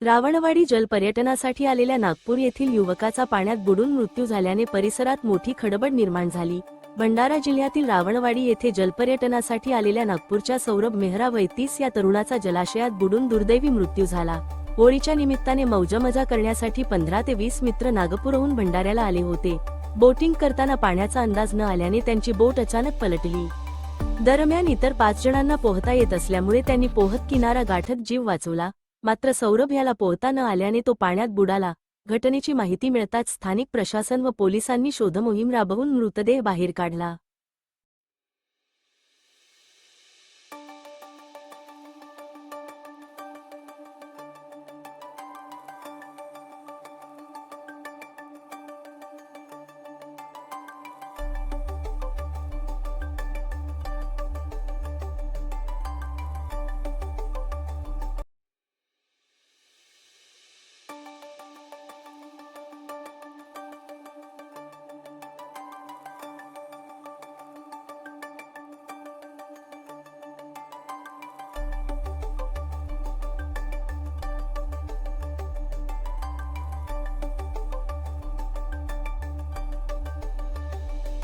रावणवाडी जलपर्यटनासाठी आलेल्या नागपूर येथील युवकाचा पाण्यात बुडून मृत्यू झाल्याने परिसरात मोठी खळबळ निर्माण झाली। भंडारा जिल्ह्यातील रावणवाडी येथे जलपर्यटनासाठी आलेल्या नागपूरच्या सौरभ मेहरा वय 30 या तरुणाचा जलाशयात बुडून दुर्दैवी मृत्यू झाला। होळीच्या निमित्ताने मौजमजा करण्यासाठी 15 ते 20 मित्र नागपूरहून भंडाऱ्याला आले होते। बोटिंग करताना पाण्याचा अंदाज न आल्याने त्यांची बोट अचानक पलटली। दरम्यान इतर 5 जणांना पोहता येत असल्यामुळे त्यांनी पोहत किनारा गाठत जीव वाचवला। मात्र सौरभ याला पोहता न आल्याने तो पाण्यात बुडाला। घटनेची माहिती मिळताच स्थानिक प्रशासन व पोलिसांनी शोधमोहीम राबवून मृतदेह बाहेर काढला।